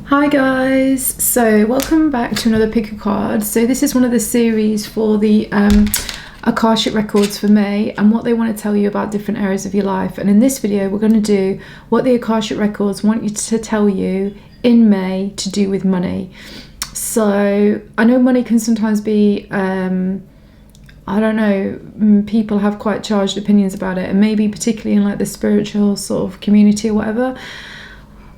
Hi guys, so welcome back to another pick a card. So this is one of the series for the Akashic Records for May and what they want to tell you about different areas of your life. And in this video we're going to do what the Akashic Records want you to tell you in May to do with money. So I know money can sometimes be I don't know, people have quite charged opinions about it, and maybe particularly in like the spiritual sort of community or whatever.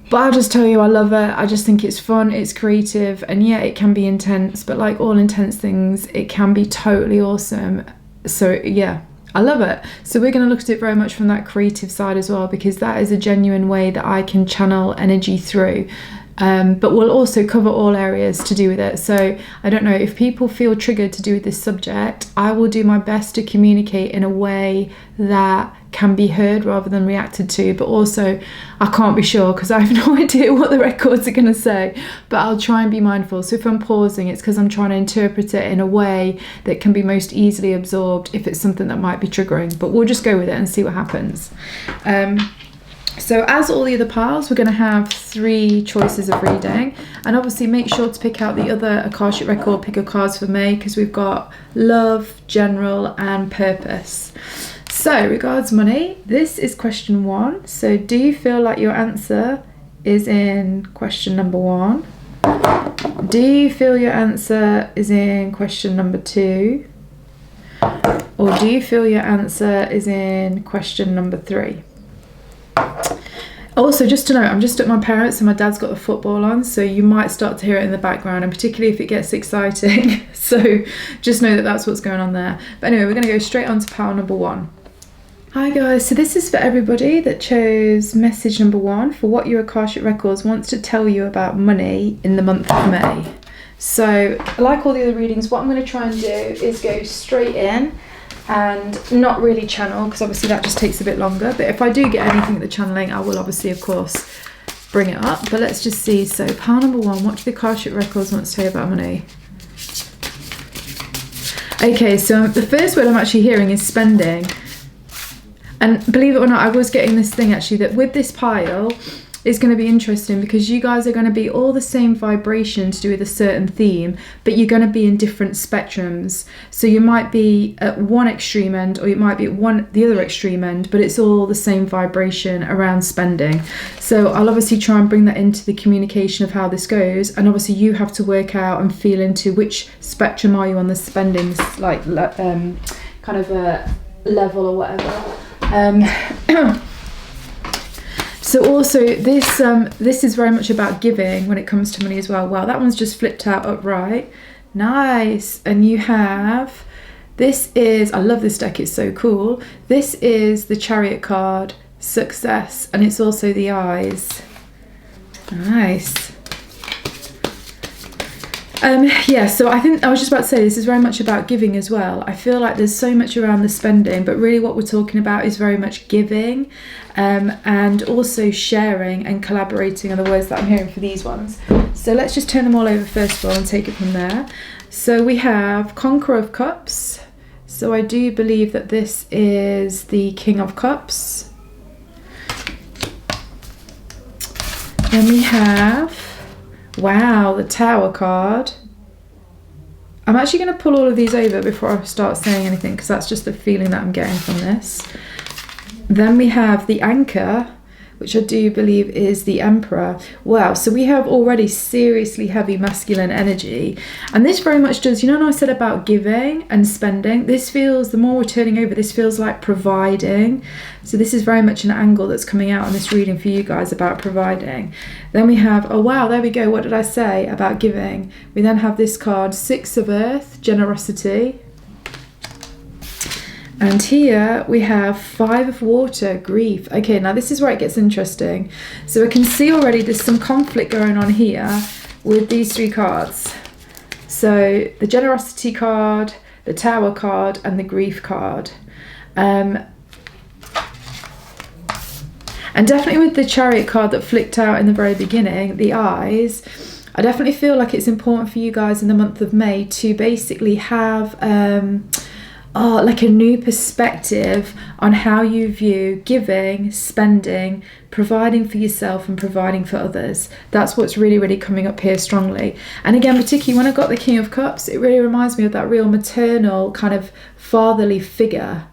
But I'll just tell you, I love it. I just think it's fun, it's creative, and yeah, it can be intense, but like all intense things, it can be totally awesome. So yeah, I love it. So we're going to look at it very much from that creative side as well, because that is a genuine way that I can channel energy through. But we'll also cover all areas to do with it. So I don't know, if people feel triggered to do with this subject, I will do my best to communicate in a way that can be heard rather than reacted to. But also I can't be sure because I have no idea what the records are going to say, but I'll try and be mindful. So if I'm pausing, it's because I'm trying to interpret it in a way that can be most easily absorbed if it's something that might be triggering. But we'll just go with it and see what happens. So as all the other piles, we're going to have 3 choices of reading, and obviously make sure to pick out the other Akashic Record picker cards for May, because we've got love, general and purpose. So regards money, this is question 1. So do you feel like your answer is in question number 1? Do you feel your answer is in question number 2? Or do you feel your answer is in question number 3? Also, just to note, I'm just at my parents' and my dad's got the football on, so you might start to hear it in the background, and particularly if it gets exciting. So just know that that's what's going on there. But anyway, we're going to go straight on to pile number 1. Hi guys, so this is for everybody that chose message number 1 for what your Akashic Records wants to tell you about money in the month of May. So like all the other readings, what I'm going to try and do is go straight in and not really channel, because obviously that just takes a bit longer. But if I do get anything at the channeling, I will obviously of course bring it up. But let's just see. So pile number 1, what do the Akashic Records want to tell you about money? Okay, so the first word I'm actually hearing is spending. And believe it or not, I was getting this thing actually that with this pile, it's going to be interesting because you guys are going to be all the same vibration to do with a certain theme, but you're going to be in different spectrums. So you might be at one extreme end, or you might be at the other extreme end, but it's all the same vibration around spending. So I'll obviously try and bring that into the communication of how this goes, and obviously you have to work out and feel into which spectrum are you on the spending, like kind of a level or whatever. So also this is very much about giving when it comes to money as well. Wow, that one's just flipped out upright. Nice. And you have, this is, I love this deck, it's so cool. This is the Chariot card, success, and it's also the eyes. Nice. Yeah, so I think I was just about to say this is very much about giving as well. I feel like there's so much around the spending, but really what we're talking about is very much giving, and also sharing and collaborating are the words that I'm hearing for these ones. So let's just turn them all over first of all and take it from there. So we have Conqueror of Cups. So I do believe that this is the King of Cups. Then we have, wow, the Tower card. I'm actually going to pull all of these over before I start saying anything, because that's just the feeling that I'm getting from this. Then we have the Anchor, which I do believe is the Emperor. Wow, so we have already seriously heavy masculine energy. And this very much does, you know what I said about giving and spending? This feels, the more we're turning over, this feels like providing. So this is very much an angle that's coming out in this reading for you guys about providing. Then we have, oh wow, there we go, what did I say about giving? We then have this card, 6 of Earth, generosity. And here we have 5 of Water, grief. Okay, now this is where it gets interesting. So I can see already there's some conflict going on here with these 3 cards. So the generosity card, the Tower card, and the grief card. And definitely with the Chariot card that flicked out in the very beginning, the eyes, I definitely feel like it's important for you guys in the month of May to basically have like a new perspective on how you view giving, spending, providing for yourself and providing for others. That's what's really, really coming up here strongly. And again, particularly when I got the King of Cups, it really reminds me of that real maternal kind of fatherly figure.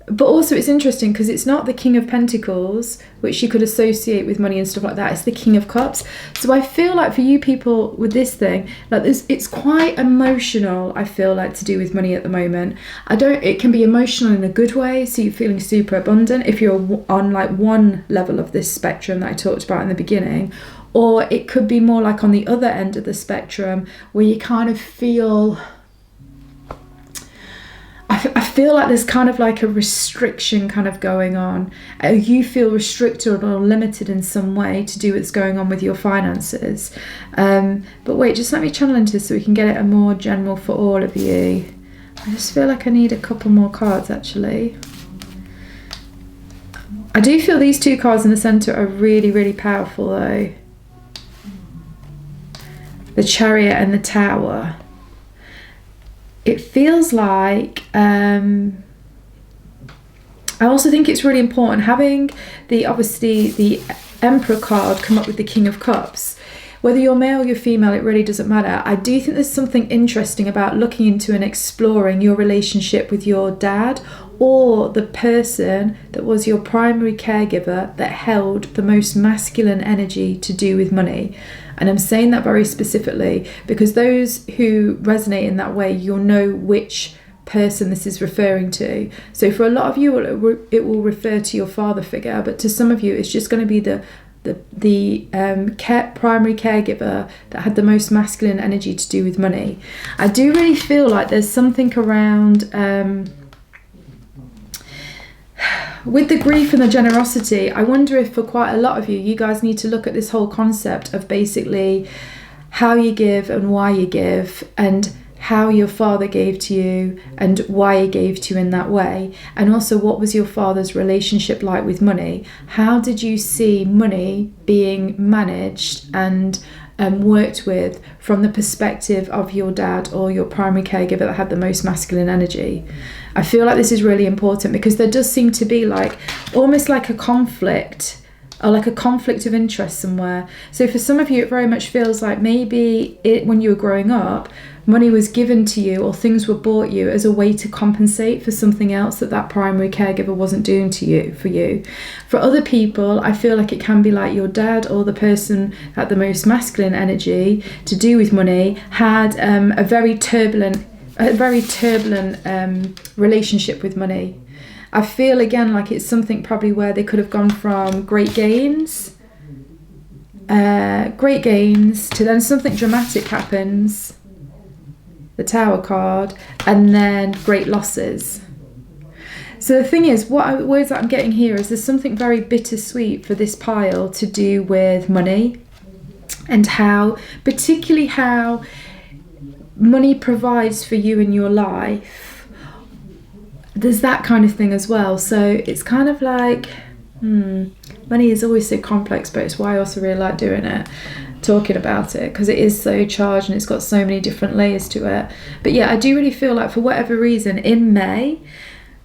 But also it's interesting because it's not the King of Pentacles, which you could associate with money and stuff like that. It's the King of Cups. So I feel like for you people with this thing, like this, it's quite emotional, I feel like, to do with money at the moment. It can be emotional in a good way, so you're feeling super abundant if you're on like one level of this spectrum that I talked about in the beginning. Or it could be more like on the other end of the spectrum where you kind of feel... I feel like there's kind of like a restriction kind of going on. You feel restricted or limited in some way to do what's going on with your finances. But wait, just let me channel into this so we can get it a more general for all of you. I just feel like I need a couple more cards actually. I do feel these two cards in the centre are really, really powerful though. The Chariot and the Tower. It feels like, I also think it's really important having obviously the Emperor card come up with the King of Cups. Whether you're male or you're female, it really doesn't matter. I do think there's something interesting about looking into and exploring your relationship with your dad or the person that was your primary caregiver that held the most masculine energy to do with money. And I'm saying that very specifically because those who resonate in that way, you'll know which person this is referring to. So for a lot of you, it will refer to your father figure, but to some of you, it's just going to be the primary caregiver that had the most masculine energy to do with money. I do really feel like there's something around... with the grief and the generosity, I wonder if for quite a lot of you, you guys need to look at this whole concept of basically how you give and why you give, and how your father gave to you and why he gave to you in that way. And also, what was your father's relationship like with money? How did you see money being managed and worked with from the perspective of your dad or your primary caregiver that had the most masculine energy? I feel like this is really important because there does seem to be like almost like a conflict or like a conflict of interest somewhere. So for some of you, it very much feels like maybe when you were growing up, money was given to you or things were bought you as a way to compensate for something else that primary caregiver wasn't doing for you. For other people, I feel like it can be like your dad or the person that had the most masculine energy to do with money had a very turbulent relationship with money. I feel again like it's something probably where they could have gone from great gains to then something dramatic happens, the Tower card, and then great losses. So the thing is, words that I'm getting here is there's something very bittersweet for this pile to do with money, and particularly how money provides for you in your life. There's that kind of thing as well. So it's kind of like money is always so complex, but it's why I also really like doing it, talking about it, because it is so charged and it's got so many different layers to it. But yeah, I do really feel like for whatever reason in May,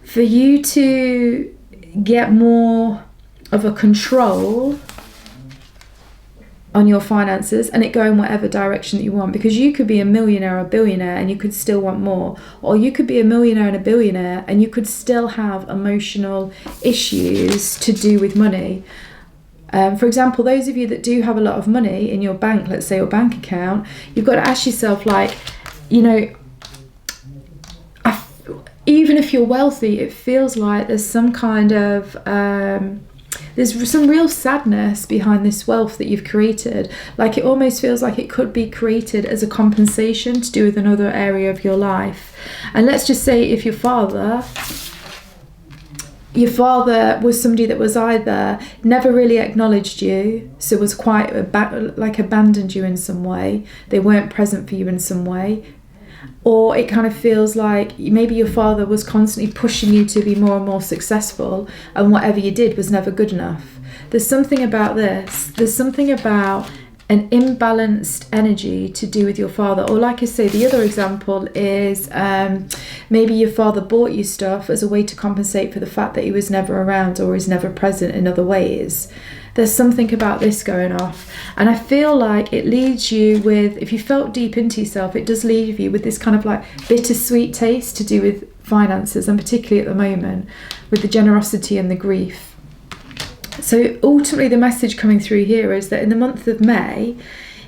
for you to get more of a control on your finances and it go in whatever direction that you want, because you could be a millionaire or a billionaire and you could still want more, or you could be a millionaire and a billionaire and you could still have emotional issues to do with money. For example, those of you that do have a lot of money in your bank, let's say your bank account, you've got to ask yourself, like, you know, even if you're wealthy, it feels like there's some kind of there's some real sadness behind this wealth that you've created. Like, it almost feels like it could be created as a compensation to do with another area of your life. And let's just say if your father was somebody that was either never really acknowledged you, so was quite abandoned you in some way, they weren't present for you in some way, or it kind of feels like maybe your father was constantly pushing you to be more and more successful and whatever you did was never good enough. There's something about this. There's something about an imbalanced energy to do with your father. Or like I say, the other example is maybe your father bought you stuff as a way to compensate for the fact that he was never around or is never present in other ways. There's something about this going off. And I feel like it leaves you with, if you felt deep into yourself, it does leave you with this kind of like bittersweet taste to do with finances, and particularly at the moment with the generosity and the grief. So ultimately the message coming through here is that in the month of May,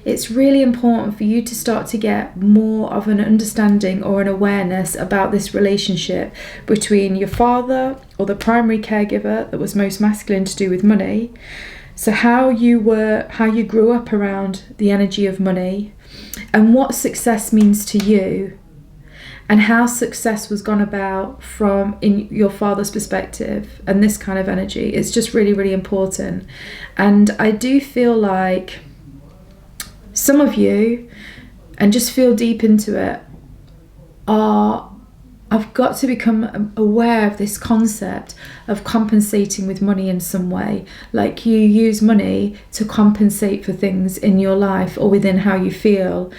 it's really important for you to start to get more of an understanding or an awareness about this relationship between your father, or the primary caregiver that was most masculine to do with money. So how you grew up around the energy of money, and what success means to you, and how success was gone about from in your father's perspective, and this kind of energy. It's just really, really important. And I do feel like some of you, and just feel deep into it, I've got to become aware of this concept of compensating with money in some way. Like you use money to compensate for things in your life or within how you feel.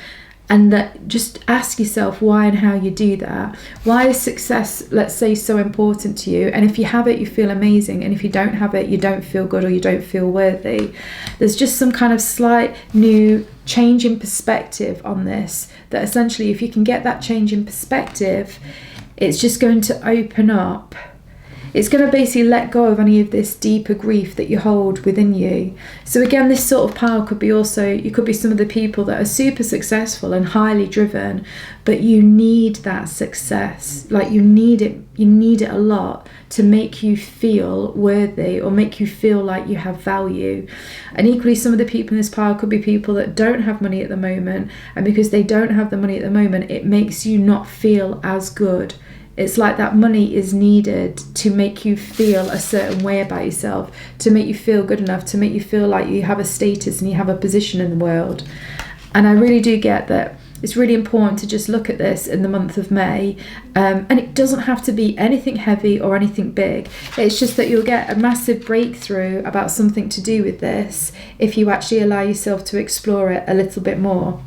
And that, just ask yourself why and how you do that. Why is success, let's say, so important to you? And if you have it, you feel amazing. And if you don't have it, you don't feel good, or you don't feel worthy. There's just some kind of slight new change in perspective on this, that essentially if you can get that change in perspective, it's just going to open up. It's going to basically let go of any of this deeper grief that you hold within you. So again, this sort of power could be also, you could be some of the people that are super successful and highly driven, but you need that success. Like you need it a lot to make you feel worthy, or make you feel like you have value. And equally, some of the people in this power could be people that don't have money at the moment, and because they don't have the money at the moment, it makes you not feel as good. It's like that money is needed to make you feel a certain way about yourself, to make you feel good enough, to make you feel like you have a status and you have a position in the world. And I really do get that it's really important to just look at this in the month of May. And it doesn't have to be anything heavy or anything big. It's just that you'll get a massive breakthrough about something to do with this if you actually allow yourself to explore it a little bit more.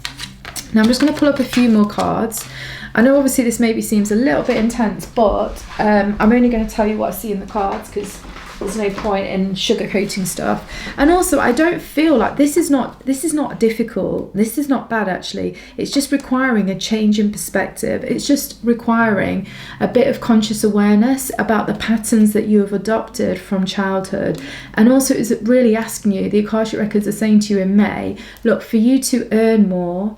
Now I'm just going to pull up a few more cards. I know obviously this maybe seems a little bit intense, but I'm only going to tell you what I see in the cards, because there's no point in sugarcoating stuff. And also, I don't feel like this is not difficult. This is not bad, actually. It's just requiring a change in perspective. It's just requiring a bit of conscious awareness about the patterns that you have adopted from childhood. And also, is it really asking you, the Akashic Records are saying to you in May, look, for you to earn more,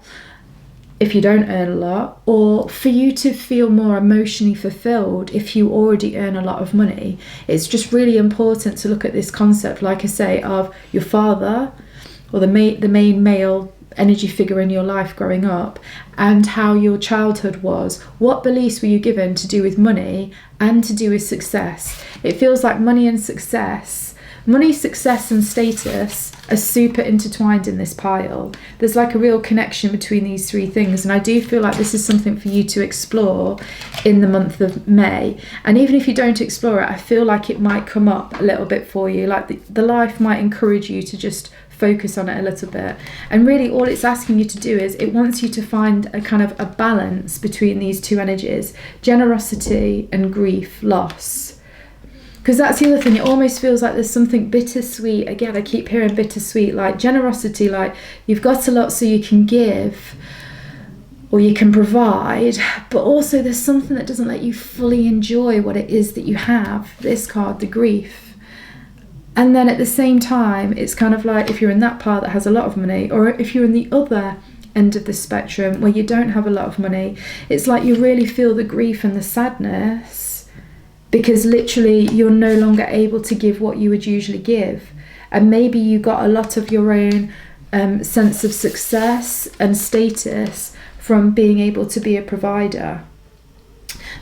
if you don't earn a lot, or for you to feel more emotionally fulfilled if you already earn a lot of money. It's just really important to look at this concept, like I say, of your father, or the main male energy figure in your life growing up, and how your childhood was. What beliefs were you given to do with money and to do with success? It feels like money, success and status are super intertwined in this pile. There's like a real connection between these three things, and I do feel like this is something for you to explore in the month of May. And even if you don't explore it, I feel like it might come up a little bit for you, like the life might encourage you to just focus on it a little bit. And really all it's asking you to do is, it wants you to find a kind of a balance between these two energies, generosity and grief, loss. Because that's the other thing, it almost feels like there's something bittersweet. Again, I keep hearing bittersweet, like generosity, like you've got a lot so you can give or you can provide, but also there's something that doesn't let you fully enjoy what it is that you have. This card, the grief. And then at the same time, it's kind of like if you're in that part that has a lot of money, or if you're in the other end of the spectrum where you don't have a lot of money, it's like you really feel the grief and the sadness, because literally you're no longer able to give what you would usually give. And maybe you got a lot of your own sense of success and status from being able to be a provider.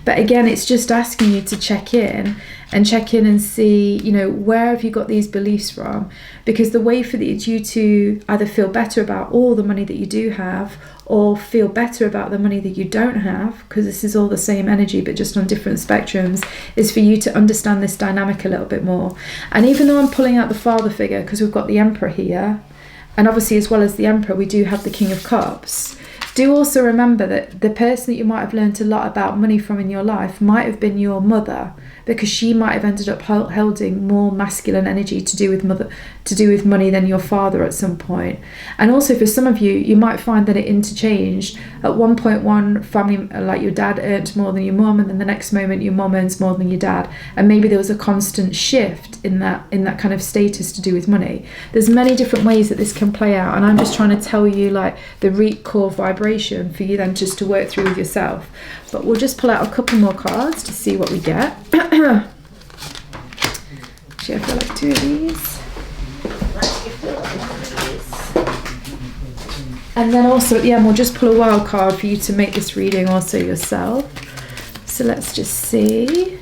But again, it's just asking you to check in and see, you know, where have you got these beliefs from? Because the way for you to either feel better about all the money that you do have, or feel better about the money that you don't have, because this is all the same energy but just on different spectrums, is for you to understand this dynamic a little bit more. And even though I'm pulling out the father figure, because we've got the Emperor here, And obviously, as well as the Emperor, we do have the King of Cups. Do also remember that the person that you might have learned a lot about money from in your life might have been your mother, because she might have ended up holding more masculine energy to do with money than your father at some point. And also for some of you, you might find that it interchanged. At one point, one family, like your dad, earned more than your mum, and then the next moment your mum earns more than your dad. And maybe there was a constant shift in that kind of status to do with money. There's many different ways that this can play out, and I'm just trying to tell you like the root core vibration for you then just to work through with yourself. But we'll just pull out a couple more cards to see what we get. Actually, I feel like 2 of these. And then also at the end, we'll just pull a wild card for you to make this reading also yourself. So let's just see.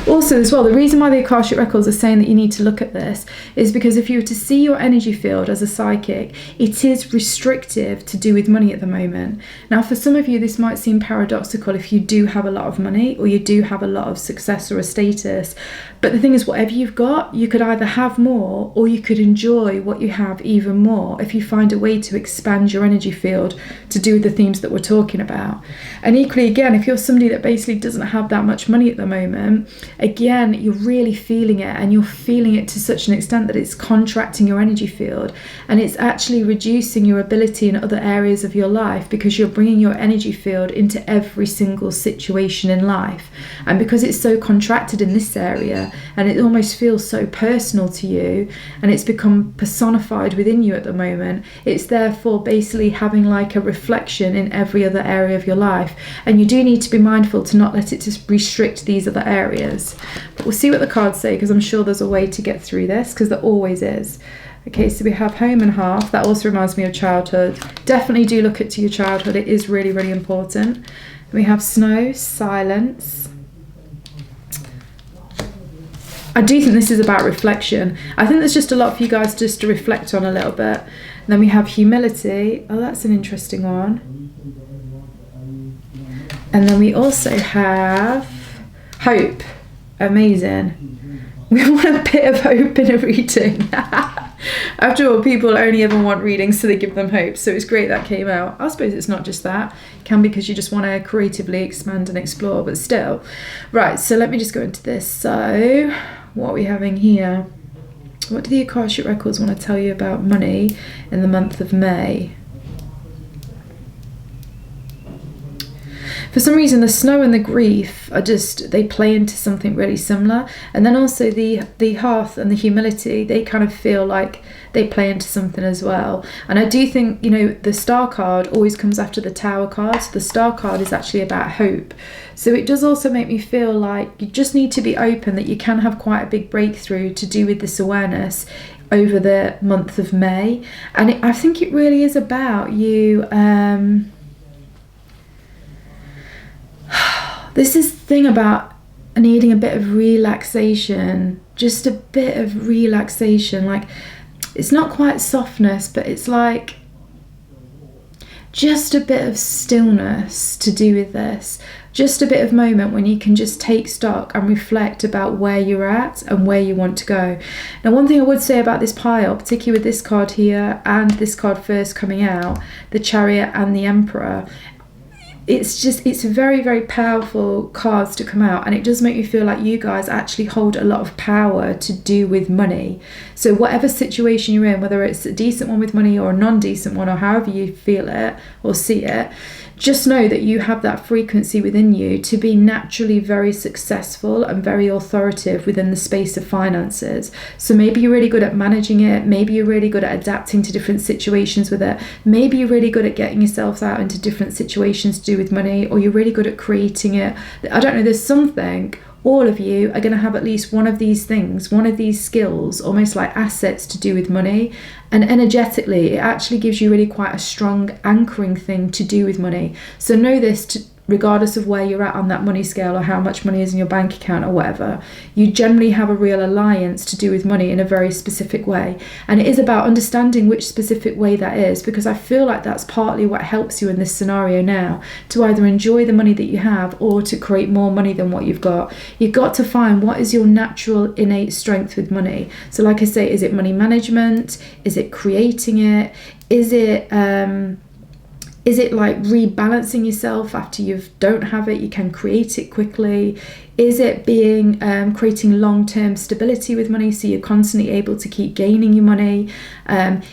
Also as well, the reason why the Akashic Records are saying that you need to look at this is because if you were to see your energy field as a psychic, it is restrictive to do with money at the moment. Now, for some of you, this might seem paradoxical if you do have a lot of money or you do have a lot of success or a status. But the thing is, whatever you've got, you could either have more or you could enjoy what you have even more if you find a way to expand your energy field to do with the themes that we're talking about. And equally, again, if you're somebody that basically doesn't have that much money at the moment, again, you're really feeling it, and you're feeling it to such an extent that it's contracting your energy field, and it's actually reducing your ability in other areas of your life because you're bringing your energy field into every single situation in life. And because it's so contracted in this area, and it almost feels so personal to you, and it's become personified within you at the moment, it's therefore basically having like a reflection in every other area of your life. And you do need to be mindful to not let it just restrict these other areas. But we'll see what the cards say, because I'm sure there's a way to get through this, because there always is. Okay, so we have home and hearth. That also reminds me of childhood. Definitely do look into your childhood. It is really, really important. We have snow, silence. I do think this is about reflection. I think there's just a lot for you guys just to reflect on a little bit. And then we have humility. Oh, that's an interesting one. And then we also have hope. Amazing. We want a bit of hope in a reading. After all, people only ever want readings so they give them hope. So it's great that came out. I suppose it's not just that. It can be because you just want to creatively expand and explore, but still. Right, so let me just go into this. So what are we having here? What do the Akashic Records want to tell you about money in the month of May? For some reason, the snow and the grief are just, they play into something really similar. And then also the hearth and the humility, they kind of feel like they play into something as well. And I do think, you know, the star card always comes after the tower card. So the star card is actually about hope. So it does also make me feel like you just need to be open that you can have quite a big breakthrough to do with this awareness over the month of May. And I think it really is about you... This is the thing about needing a bit of relaxation, just a bit of relaxation. Like, it's not quite softness, but it's like just a bit of stillness to do with this. Just a bit of moment when you can just take stock and reflect about where you're at and where you want to go. Now, one thing I would say about this pile, particularly with this card here and this card first coming out, the Chariot and the Emperor, it's very, very powerful cards to come out, and it does make me feel like you guys actually hold a lot of power to do with money. So whatever situation you're in, whether it's a decent one with money or a non-decent one, or however you feel it or see it, just know that you have that frequency within you to be naturally very successful and very authoritative within the space of finances. So maybe you're really good at managing it. Maybe you're really good at adapting to different situations with it. Maybe you're really good at getting yourself out into different situations to do with money, or you're really good at creating it. I don't know, there's something. All of you are going to have at least one of these things, one of these skills, almost like assets to do with money. And energetically, it actually gives you really quite a strong anchoring thing to do with money. So know this, regardless of where you're at on that money scale or how much money is in your bank account or whatever, you generally have a real alliance to do with money in a very specific way. And it is about understanding which specific way that is, because I feel like that's partly what helps you in this scenario now, to either enjoy the money that you have or to create more money than what you've got. You've got to find what is your natural innate strength with money. So like I say, is it money management? Is it creating it? Is it like rebalancing yourself after you don't have it, you can create it quickly? Is it being creating long-term stability with money, so you're constantly able to keep gaining your money?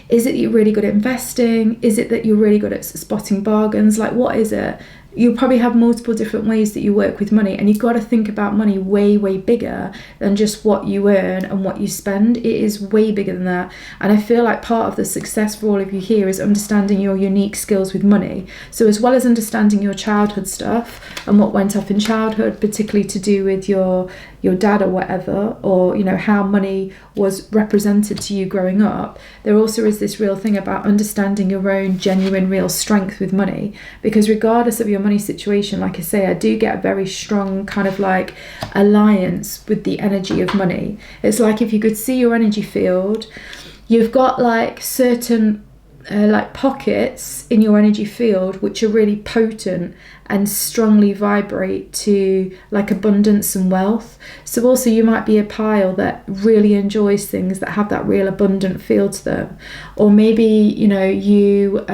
Is it you're really good at investing? Is it that you're really good at spotting bargains? Like, what is it? You'll probably have multiple different ways that you work with money, and you've got to think about money way, way bigger than just what you earn and what you spend. It is way bigger than that. And I feel like part of the success for all of you here is understanding your unique skills with money. So as well as understanding your childhood stuff and what went off in childhood, particularly to do with your dad or whatever, or how money was represented to you growing up, there also is this real thing about understanding your own genuine real strength with money. Because regardless of your money situation, like I say, I do get a very strong kind of like alliance with the energy of money. It's like if you could see your energy field, you've got like certain like pockets in your energy field which are really potent and strongly vibrate to like abundance and wealth. So also you might be a pile that really enjoys things that have that real abundant feel to them, or maybe you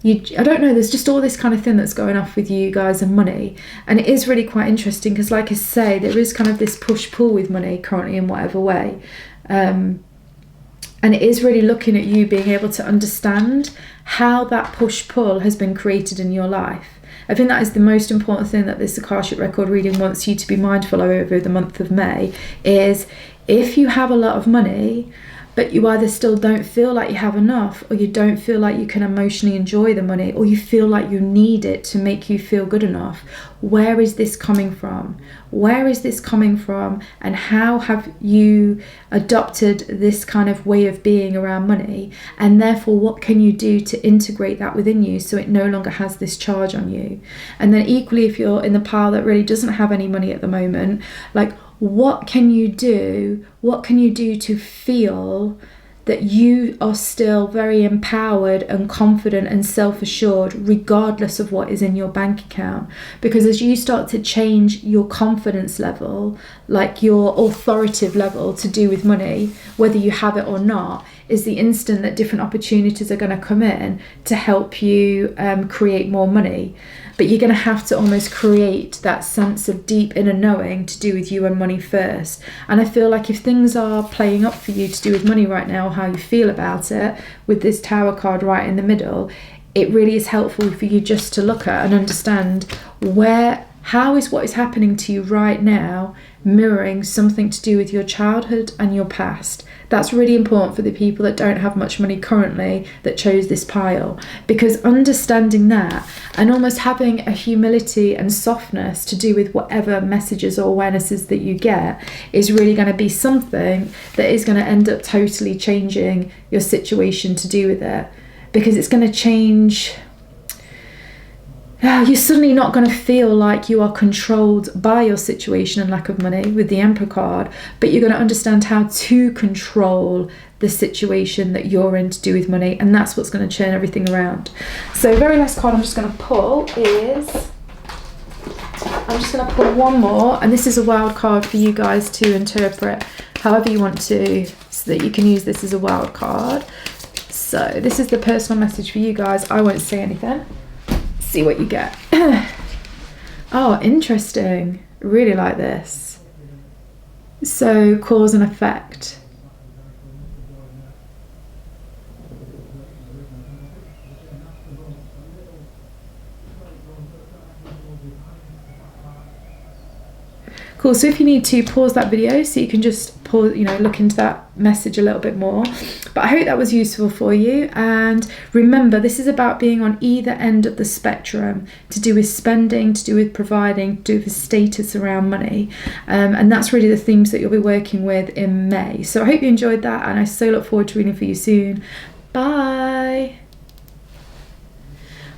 I don't know, there's just all this kind of thing that's going off with you guys and money. And it is really quite interesting because, like I say, there is kind of this push-pull with money currently in whatever way. And it is really looking at you being able to understand how that push-pull has been created in your life. I think that is the most important thing that this Akashic record reading wants you to be mindful of over the month of May, is if you have a lot of money, but you either still don't feel like you have enough, or you don't feel like you can emotionally enjoy the money, or you feel like you need it to make you feel good enough. Where is this coming from? Where is this coming from? And how have you adopted this kind of way of being around money? And therefore, what can you do to integrate that within you so it no longer has this charge on you? And then equally, if you're in the pile that really doesn't have any money at the moment, like, what can you do? What can you do to feel that you are still very empowered and confident and self-assured regardless of what is in your bank account? Because as you start to change your confidence level, like your authoritative level to do with money, whether you have it or not, is the instant that different opportunities are going to come in to help you create more money. But you're going to have to almost create that sense of deep inner knowing to do with you and money first. And I feel like if things are playing up for you to do with money right now, how you feel about it, with this Tower card right in the middle, it really is helpful for you just to look at and understand how is what is happening to you right now mirroring something to do with your childhood and your past. That's really important for the people that don't have much money currently that chose this pile, because understanding that and almost having a humility and softness to do with whatever messages or awarenesses that you get is really going to be something that is going to end up totally changing your situation to do with it, because it's going to change. You're suddenly not going to feel like you are controlled by your situation and lack of money with the Emperor card, but you're going to understand how to control the situation that you're in to do with money, and that's what's going to turn everything around. So very last card I'm just going to pull is, I'm just going to pull one more, and this is a wild card for you guys to interpret however you want to, so that you can use this as a wild card. So this is the personal message for you guys. I won't say anything. See what you get. Oh, interesting. Really like this. So cause and effect. Cool. So if you need to pause that video so you can just pause, look into that message a little bit more. But I hope that was useful for you. And remember, this is about being on either end of the spectrum, to do with spending, to do with providing, to do with status around money. And that's really the themes that you'll be working with in May. So I hope you enjoyed that, and I so look forward to reading for you soon. Bye.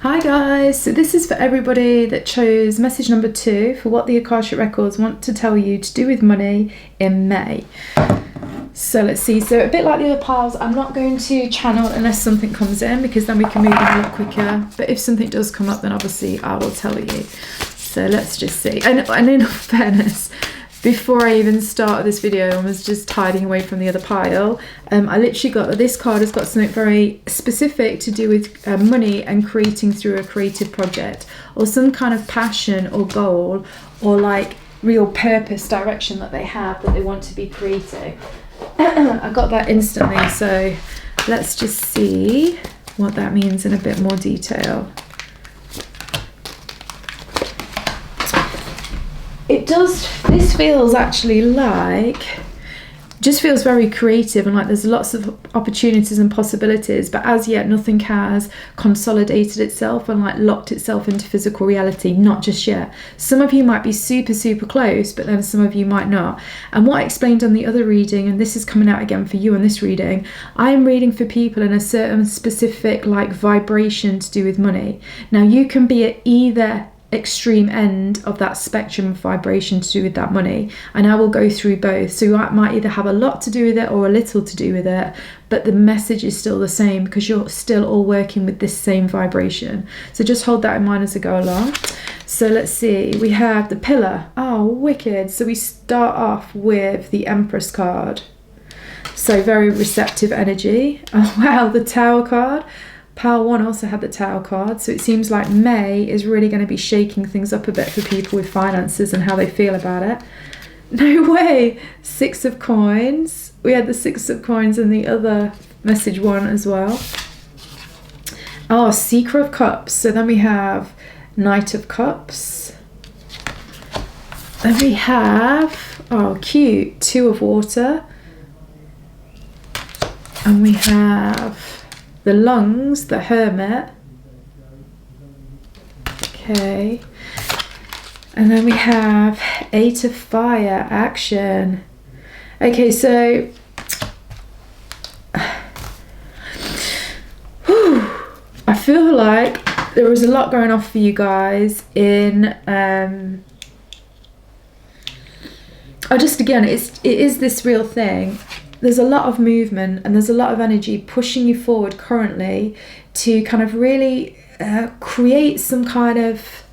Hi guys, so this is for everybody that chose message number 2 for what the Akashic Records want to tell you to do with money in May. So let's see, so a bit like the other piles, I'm not going to channel unless something comes in, because then we can move on a lot quicker. But if something does come up, then obviously I will tell you. So let's just see. And in all fairness, before I even started this video and was just hiding away from the other pile, I literally got, this card has got something very specific to do with money and creating through a creative project or some kind of passion or goal or like real purpose direction that they have that they want to be creating. I got that instantly, so let's just see what that means in a bit more detail. It does, this feels actually like, just feels very creative and like there's lots of opportunities and possibilities, but as yet nothing has consolidated itself and like locked itself into physical reality, not just yet. Some of you might be super close, but then some of you might not. And what I explained on the other reading, and this is coming out again for you on this reading, I am reading for people in a certain specific like vibration to do with money. Now you can be at either extreme end of that spectrum of vibration to do with that money, and I will go through both. So you might either have a lot to do with it or a little to do with it, but the message is still the same because you're still all working with this same vibration. So just hold that in mind as I go along. So let's see, we have the pillar. Oh, wicked. So we start off with the Empress card, so very receptive energy. Oh wow, the Tower card. Pile 1 also had the Tower card, so it seems like May is really going to be shaking things up a bit for people with finances and how they feel about it. No way! 6 of Coins. We had the 6 of Coins in the other message 1 as well. Oh, Seeker of Cups. So then we have Knight of Cups. Then we have, oh cute, 2 of Water. And we have the Lungs, the Hermit. Okay. And then we have 8 of Fire, Action. Okay, so I feel like there was a lot going off for you guys in again, it is this real thing. There's a lot of movement and there's a lot of energy pushing you forward currently to kind of really create some kind of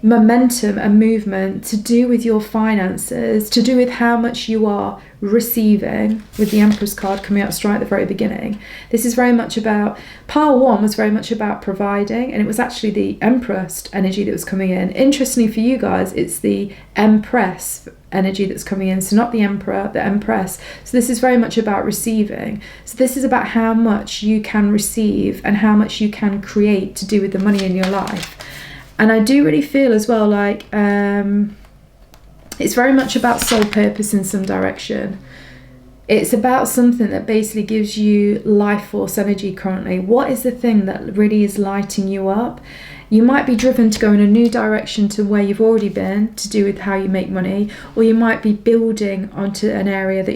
momentum and movement to do with your finances, to do with how much you are receiving, with the Empress card coming out straight at the very beginning. This is very much about, pile 1 was very much about providing, and it was actually the Empress energy that was coming in. Interestingly for you guys, it's the Empress energy that's coming in, so not the Emperor, the Empress. So this is very much about receiving. So this is about how much you can receive and how much you can create to do with the money in your life. And I do really feel as well like it's very much about soul purpose in some direction. It's about something that basically gives you life force energy currently. What is the thing that really is lighting you up? You might be driven to go in a new direction to where you've already been to do with how you make money, or you might be building onto an area that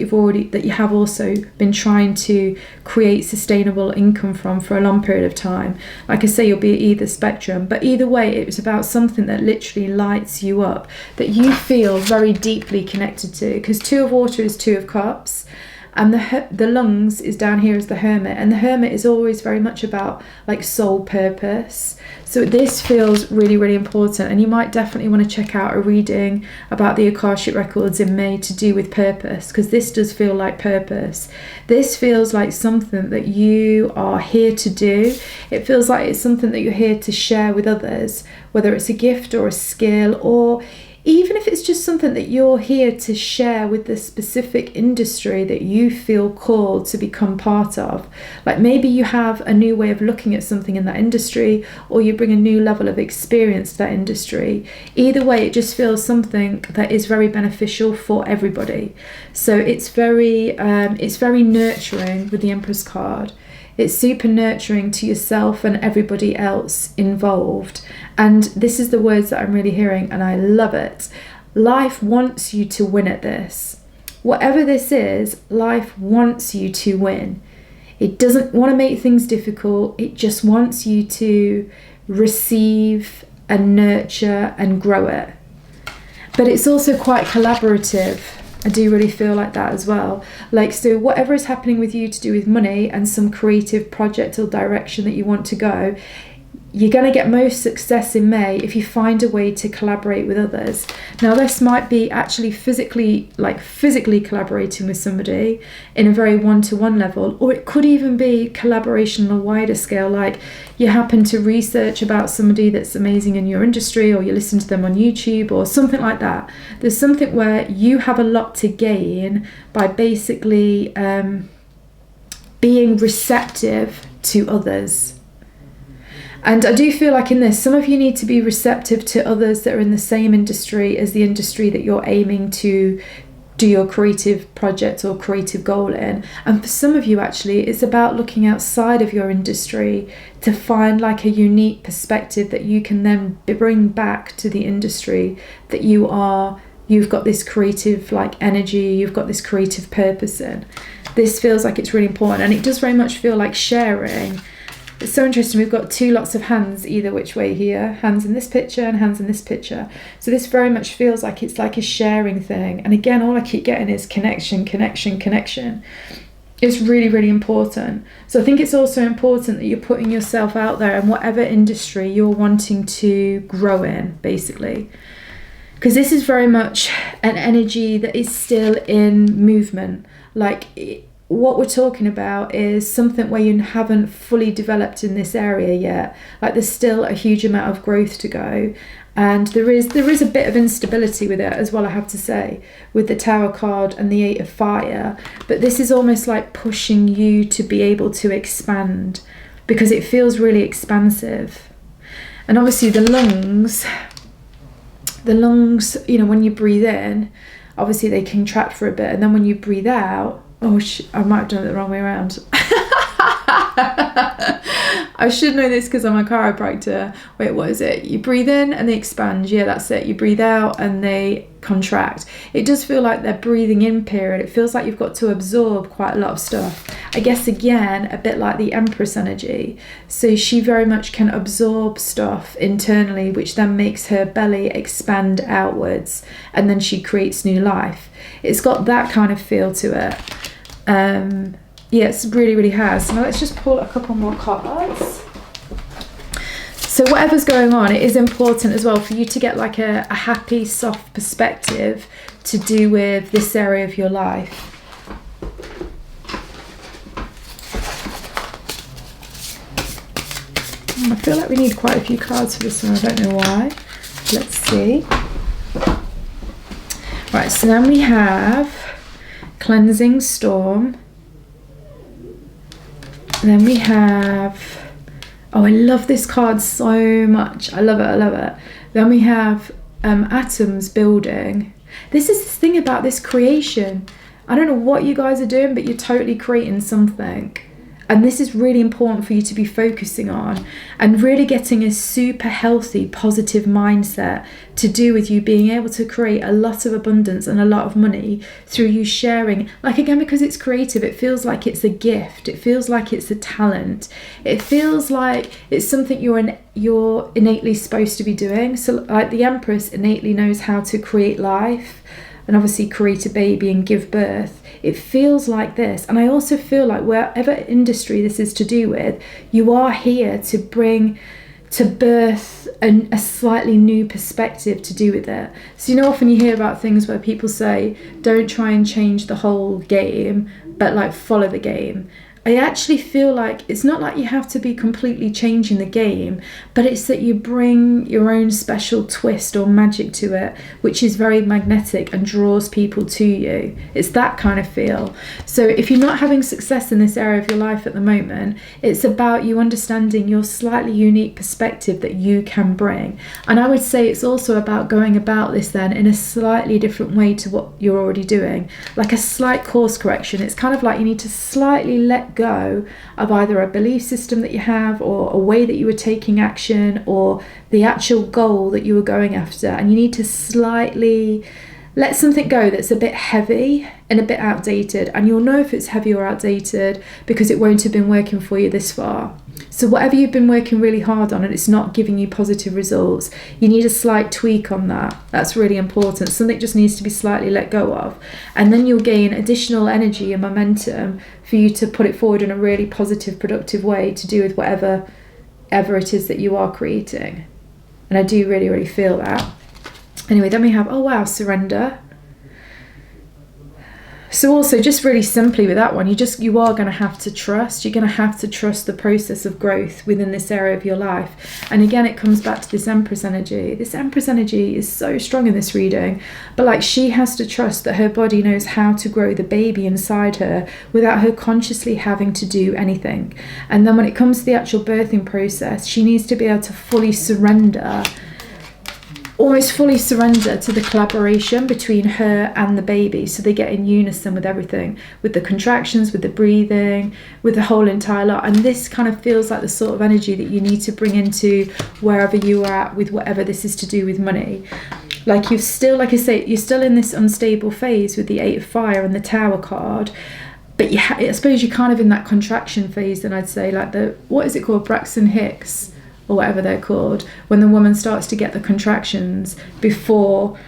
you have also been trying to create sustainable income from for a long period of time. Like I say, you'll be at either spectrum, but either way, it's about something that literally lights you up, that you feel very deeply connected to, because 2 of Water is 2 of Cups. And the Lungs is down here as the Hermit, and the Hermit is always very much about like soul purpose. So this feels really important, and you might definitely want to check out a reading about the Akashic Records in May to do with purpose, because this does feel like purpose. This feels like something that you are here to do. It feels like it's something that you're here to share with others, whether it's a gift or a skill, or even if it's just something that you're here to share with the specific industry that you feel called to become part of. Like maybe you have a new way of looking at something in that industry, or you bring a new level of experience to that industry. Either way, it just feels something that is very beneficial for everybody. So it's very nurturing with the Empress card. It's super nurturing to yourself and everybody else involved. And this is the words that I'm really hearing, and I love it. Life wants you to win at this. Whatever this is, life wants you to win. It doesn't want to make things difficult. It just wants you to receive and nurture and grow it. But it's also quite collaborative. I do really feel like that as well. Like, so whatever is happening with you to do with money and some creative project or direction that you want to go, you're going to get most success in May if you find a way to collaborate with others. Now, this might be actually physically collaborating with somebody in a very one-to-one level, or it could even be collaboration on a wider scale, like you happen to research about somebody that's amazing in your industry, or you listen to them on YouTube or something like that. There's something where you have a lot to gain by basically being receptive to others. And I do feel like in this, some of you need to be receptive to others that are in the same industry as the industry that you're aiming to do your creative project or creative goal in. And for some of you, actually, it's about looking outside of your industry to find like a unique perspective that you can then bring back to the industry that you've got this creative like energy, you've got this creative purpose in. This feels like it's really important, and it does very much feel like sharing. It's so interesting. We've got two lots of hands either which way here. Hands in this picture and hands in this picture. So this very much feels like it's like a sharing thing. And again, all I keep getting is connection, connection, connection. It's really, really important. So I think it's also important that you're putting yourself out there in whatever industry you're wanting to grow in, basically. Because this is very much an energy that is still in movement. Like, what we're talking about is something where you haven't fully developed in this area yet. Like, there's still a huge amount of growth to go, and there is a bit of instability with it as well, I have to say, with the Tower card and the Eight of Fire. But this is almost like pushing you to be able to expand, because it feels really expansive. And obviously the lungs, you know, when you breathe in, obviously they contract for a bit, and then when you breathe out, I might have done it the wrong way around. I should know this because I'm a chiropractor. Wait, what is it? You breathe in and they expand. Yeah, that's it. You breathe out and they contract. It does feel like their breathing in period. It feels like you've got to absorb quite a lot of stuff. I guess, again, a bit like the Empress energy. So she very much can absorb stuff internally, which then makes her belly expand outwards, and then she creates new life. It's got that kind of feel to it. Yes, really, really has. Now let's just pull a couple more cards. So whatever's going on, it is important as well for you to get like a happy, soft perspective to do with this area of your life. I feel like we need quite a few cards for this one. I don't know why. Let's see. Right, so then we have Cleansing Storm. And then we have, I love this card so much. I love it. Then we have Atoms Building. This is the thing about this creation. I don't know what you guys are doing, but you're totally creating something. And this is really important for you to be focusing on, and really getting a super healthy, positive mindset to do with you being able to create a lot of abundance and a lot of money through you sharing. Like, again, because it's creative, it feels like it's a gift. It feels like it's a talent. It feels like it's something you're innately supposed to be doing. So like the Empress innately knows how to create life and obviously create a baby and give birth. It feels like this. And I also feel like wherever industry this is to do with, you are here to bring to birth a slightly new perspective to do with it. So, you know, often you hear about things where people say, don't try and change the whole game, but like follow the game. I actually feel like it's not like you have to be completely changing the game, but it's that you bring your own special twist or magic to it, which is very magnetic and draws people to you. It's that kind of feel. So if you're not having success in this area of your life at the moment, it's about you understanding your slightly unique perspective that you can bring. And I would say it's also about going about this then in a slightly different way to what you're already doing, like a slight course correction. It's kind of like you need to slightly let go of either a belief system that you have, or a way that you were taking action, or the actual goal that you were going after, and you need to slightly let something go that's a bit heavy and a bit outdated, and you'll know if it's heavy or outdated because it won't have been working for you this far. So whatever you've been working really hard on and it's not giving you positive results, you need a slight tweak on that. That's really important. Something just needs to be slightly let go of, and then you'll gain additional energy and momentum for you to put it forward in a really positive, productive way to do with whatever it is that you are creating. And I do really, really feel that. Anyway, then we have, oh wow, surrender. So also, just really simply with that one, you are going to have to trust. You're going to have to trust the process of growth within this area of your life. And again, it comes back to this Empress energy. This Empress energy is so strong in this reading, but like, she has to trust that her body knows how to grow the baby inside her without her consciously having to do anything. And then when it comes to the actual birthing process, she needs to be able to fully surrender, almost fully surrender to the collaboration between her and the baby, so they get in unison with everything, with the contractions, with the breathing, with the whole entire lot. And this kind of feels like the sort of energy that you need to bring into wherever you are at with whatever this is to do with money. Like, you've still, like I say, you're still in this unstable phase with the 8 of Fire and the Tower card, but I suppose you're kind of in that contraction phase. Then I'd say, like, what is it called, Braxton Hicks, or whatever they're called, when the woman starts to get the contractions before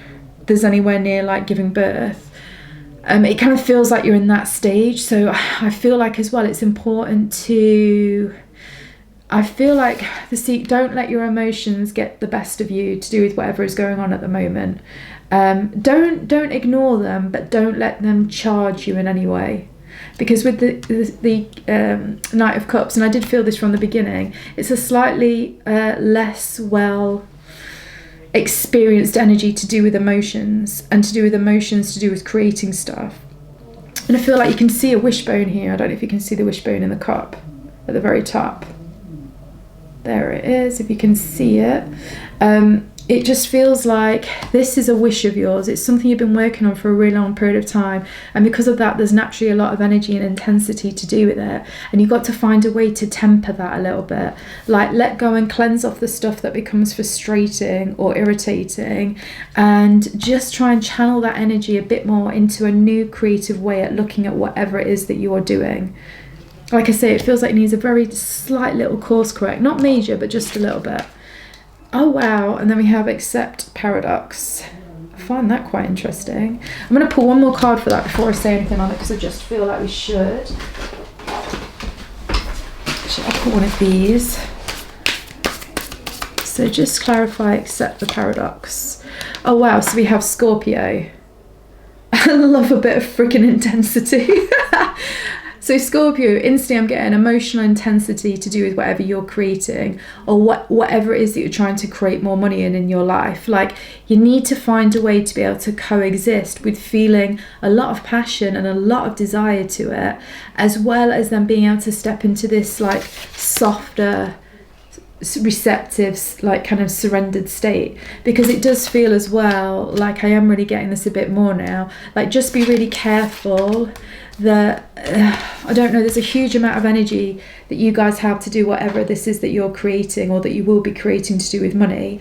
there's anywhere near like giving birth. It kind of feels like you're in that stage. So I feel like as well, it's important to, I feel like don't let your emotions get the best of you to do with whatever is going on at the moment. Don't ignore them, but don't let them charge you in any way. Because with the Knight of Cups, and I did feel this from the beginning, it's a slightly less well experienced energy to do with emotions, and to do with creating stuff. And I feel like you can see a wishbone here. I don't know if you can see the wishbone in the cup at the very top. There it is, if you can see it. It just feels like this is a wish of yours. It's something you've been working on for a really long period of time. And because of that, there's naturally a lot of energy and intensity to do with it. And you've got to find a way to temper that a little bit. Like, let go and cleanse off the stuff that becomes frustrating or irritating. And just try and channel that energy a bit more into a new creative way at looking at whatever it is that you are doing. Like I say, it feels like it needs a very slight little course correct. Not major, but just a little bit. Oh wow, and then we have Accept Paradox. I find that quite interesting. I'm going to pull one more card for that before I say anything on it, because I just feel like we should. Actually, I'll pull one of these. So just clarify, accept the paradox. Oh wow, so we have Scorpio. I love a bit of freaking intensity. So Scorpio, instantly I'm getting emotional intensity to do with whatever you're creating, or whatever it is that you're trying to create more money in your life. Like, you need to find a way to be able to coexist with feeling a lot of passion and a lot of desire to it, as well as then being able to step into this like softer, receptive, like kind of surrendered state. Because it does feel as well like I am really getting this a bit more now. Like, just be really careful that I don't know, there's a huge amount of energy that you guys have to do whatever this is that you're creating, or that you will be creating to do with money,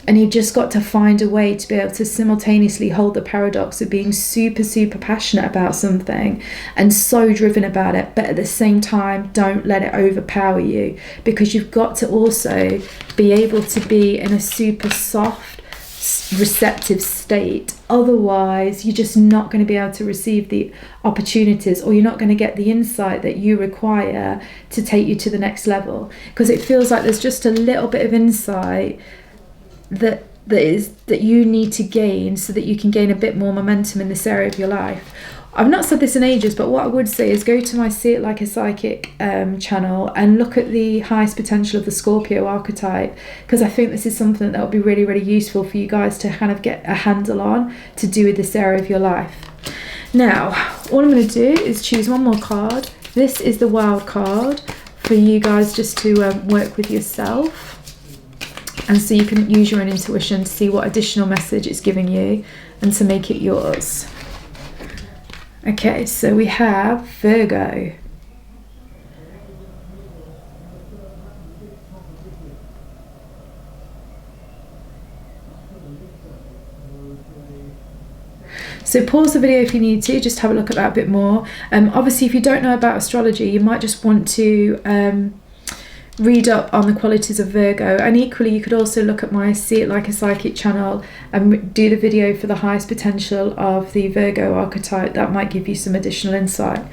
and you've just got to find a way to be able to simultaneously hold the paradox of being super passionate about something and so driven about it, but at the same time don't let it overpower you, because you've got to also be able to be in a super soft, receptive state. Otherwise, you're just not going to be able to receive the opportunities, or you're not going to get the insight that you require to take you to the next level. Because it feels like there's just a little bit of insight that you need to gain, so that you can gain a bit more momentum in this area of your life. I've not said this in ages, but what I would say is go to my See It Like a Psychic channel and look at the highest potential of the Scorpio archetype, because I think this is something that will be really, really useful for you guys to kind of get a handle on to do with this area of your life. Now, all I'm going to do is choose one more card. This is the wild card for you guys just to work with yourself. And so you can use your own intuition to see what additional message it's giving you and to make it yours. Okay, so we have Virgo. So pause the video if you need to, just have a look at that a bit more. Obviously, if you don't know about astrology, you might just want to read up on the qualities of Virgo, and equally you could also look at my See It Like a Psychic channel and do the video for the highest potential of the Virgo archetype. That might give you some additional insight.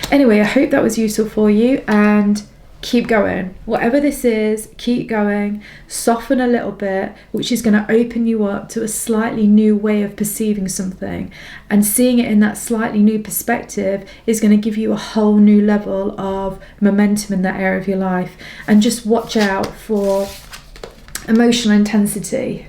Anyway, I hope that was useful for you, and keep going. Whatever this is, keep going. Soften a little bit, which is going to open you up to a slightly new way of perceiving something, and seeing it in that slightly new perspective is going to give you a whole new level of momentum in that area of your life. And just watch out for emotional intensity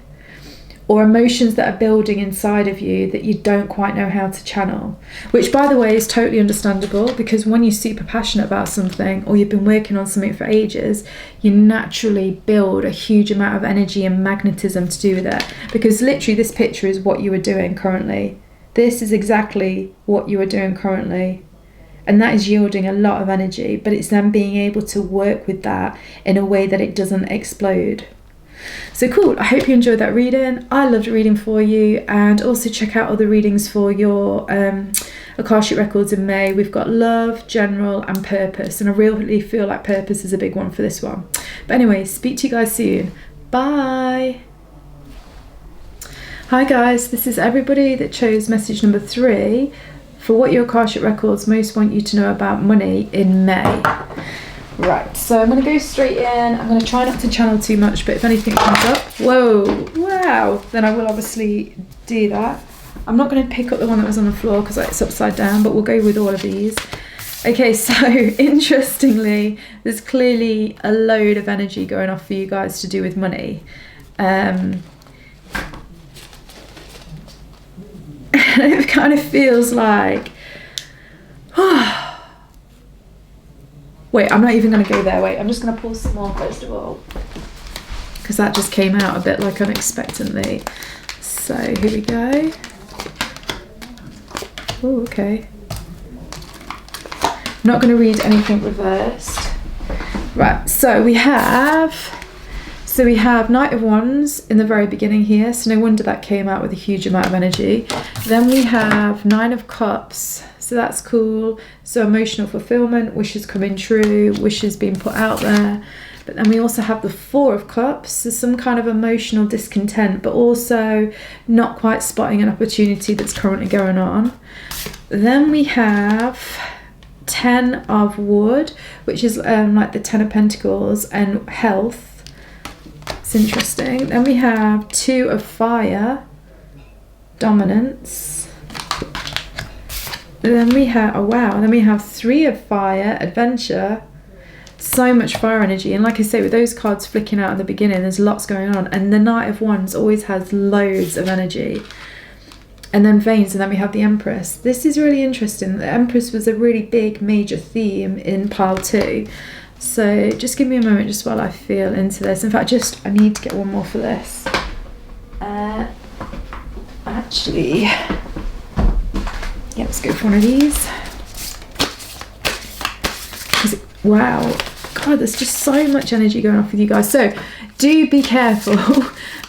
or emotions that are building inside of you that you don't quite know how to channel, which, by the way, is totally understandable, because when you're super passionate about something or you've been working on something for ages, you naturally build a huge amount of energy and magnetism to do with it, because literally this picture is what you are doing currently. This is exactly what you are doing currently, and that is yielding a lot of energy, but it's then being able to work with that in a way that it doesn't explode. So cool, I hope you enjoyed that reading. I loved reading for you, and also check out other readings for your Akashic Records in May. We've got love, general and purpose, and I really feel like purpose is a big one for this one. But anyway, speak to you guys soon. Bye. Hi guys, this is everybody that chose message number 3 for what your Akashic Records most want you to know about money in May. Right, so I'm going to go straight in. I'm going to try not to channel too much, but if anything comes up, whoa, wow, then I will obviously do that. I'm not going to pick up the one that was on the floor because it's upside down, but we'll go with all of these. Okay, so interestingly, there's clearly a load of energy going off for you guys to do with money. It kind of feels like, wait, I'm not even going to go there. Wait, I'm just going to pull some more first of all, because that just came out a bit like unexpectedly. So here we go. Oh, okay. I'm not going to read anything reversed. Right, so we have Knight of Wands in the very beginning here, so no wonder that came out with a huge amount of energy. Then we have 9 of Cups, so that's cool. So emotional fulfillment, wishes coming true, wishes being put out there. But then we also have the 4 of Cups, so some kind of emotional discontent, but also not quite spotting an opportunity that's currently going on. Then we have 10 of Wood, which is like the 10 of Pentacles and health. It's interesting. Then we have 2 of Fire, dominance. Then we have, oh wow, then we have 3 of Fire, adventure. So much fire energy, and like I say, with those cards flicking out at the beginning, there's lots going on. And the Knight of Wands always has loads of energy. And then Veins, and then we have the Empress. This is really interesting. The Empress was a really big major theme in pile 2. So just give me a moment just while I feel into this. In fact, I need to get one more for this. Actually, yeah, let's go for one of these. Wow, God, there's just so much energy going off with you guys. So do be careful.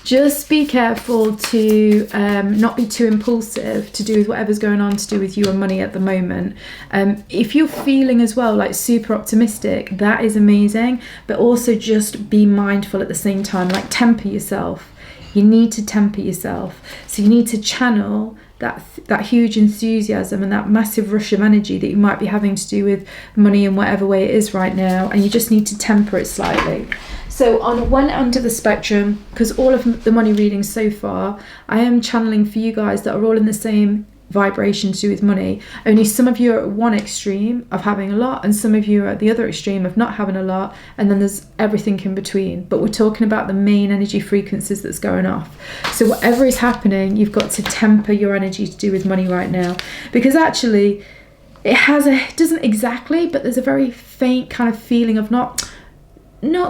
Just be careful to not be too impulsive to do with whatever's going on to do with you and money at the moment. If you're feeling as well like super optimistic, that is amazing, but also just be mindful at the same time, like temper yourself. You need to temper yourself. So you need to channel that huge enthusiasm and that massive rush of energy that you might be having to do with money in whatever way it is right now, and you just need to temper it slightly. So on one end of the spectrum, because all of the money readings so far, I am channeling for you guys that are all in the same vibration to do with money. Only some of you are at one extreme of having a lot, and some of you are at the other extreme of not having a lot, and then there's everything in between. But we're talking about the main energy frequencies that's going off. So whatever is happening, you've got to temper your energy to do with money right now, because actually it doesn't exactly, but there's a very faint kind of feeling of not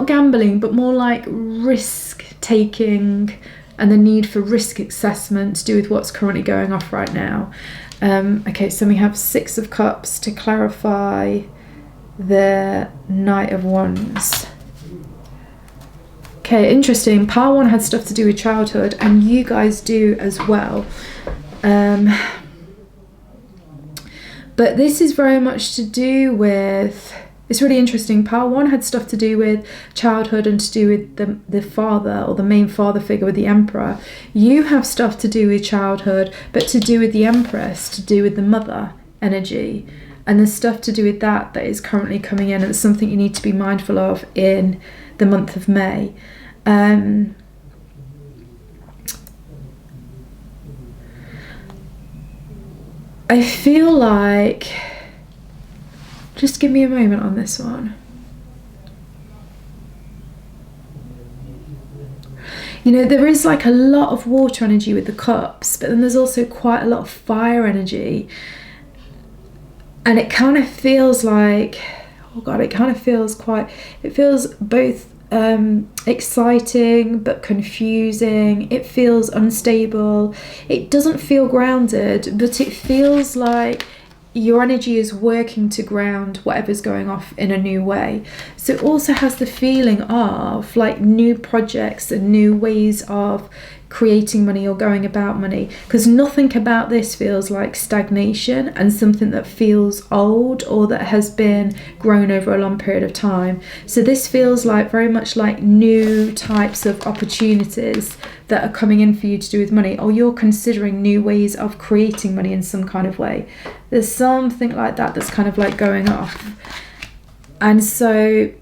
gambling, but more like risk taking, and the need for risk assessment to do with what's currently going off right now. Okay, so we have 6 of Cups to clarify the Knight of Wands. Okay, interesting. Pile 1 had stuff to do with childhood, and you guys do as well. But this is very much to do with, it's really interesting. Pile 1 had stuff to do with childhood and to do with the father, or the main father figure with the Emperor. You have stuff to do with childhood, but to do with the Empress, to do with the mother energy. And there's stuff to do with that is currently coming in, and it's something you need to be mindful of in the month of May. I feel like, just give me a moment on this one. You know, there is like a lot of water energy with the cups, but then there's also quite a lot of fire energy. And it kind of feels like, oh God, it feels both exciting but confusing. It feels unstable. It doesn't feel grounded, but it feels like your energy is working to ground whatever's going off in a new way. So it also has the feeling of like new projects and new ways of creating money or going about money, because nothing about this feels like stagnation and something that feels old or that has been grown over a long period of time. So this feels like very much like new types of opportunities that are coming in for you to do with money, or you're considering new ways of creating money in some kind of way. There's something like that that's kind of like going off. And so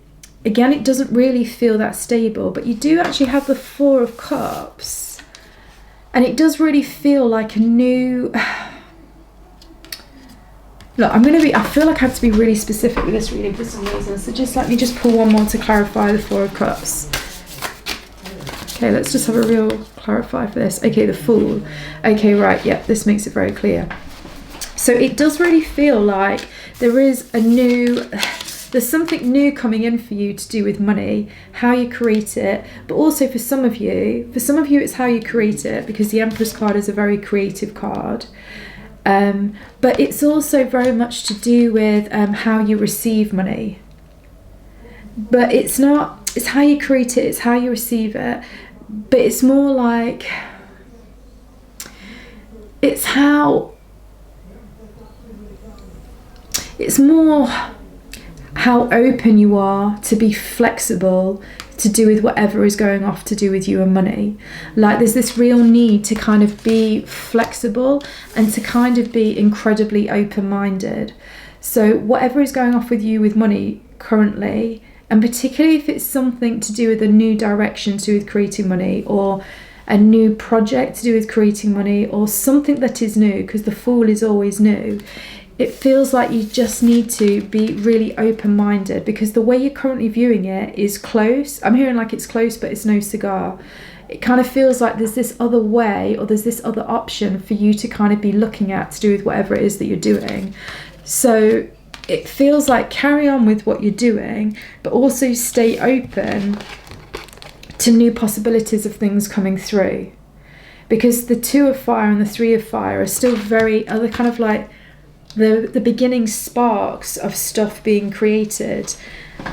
again, it doesn't really feel that stable, but you do actually have the 4 of Cups. And it does really feel like a new... Look, I feel like I have to be really specific with this reading for some reason. So just let me just pull one more to clarify the 4 of Cups. Okay, let's just have a real clarify for this. Okay, the Fool. Okay, right, yeah, this makes it very clear. So it does really feel like there is there's something new coming in for you to do with money, how you create it, but also for some of you it's how you create it, because the Empress card is a very creative card. But it's also very much to do with how you receive money. But it's how you create it, it's how you receive it, but it's more like, it's more how open you are to be flexible to do with whatever is going off to do with you and money. Like there's this real need to kind of be flexible and to kind of be incredibly open-minded. So whatever is going off with you with money currently, and particularly if it's something to do with a new direction to do with creating money, or a new project to do with creating money, or something that is new, because the Fool is always new, it feels like you just need to be really open-minded, because the way you're currently viewing it is close. I'm hearing like it's close, but it's no cigar. It kind of feels like there's this other way, or there's this other option for you to kind of be looking at to do with whatever it is that you're doing. So it feels like carry on with what you're doing, but also stay open to new possibilities of things coming through. Because the 2 of Fire and the 3 of Fire are still are kind of like the beginning sparks of stuff being created.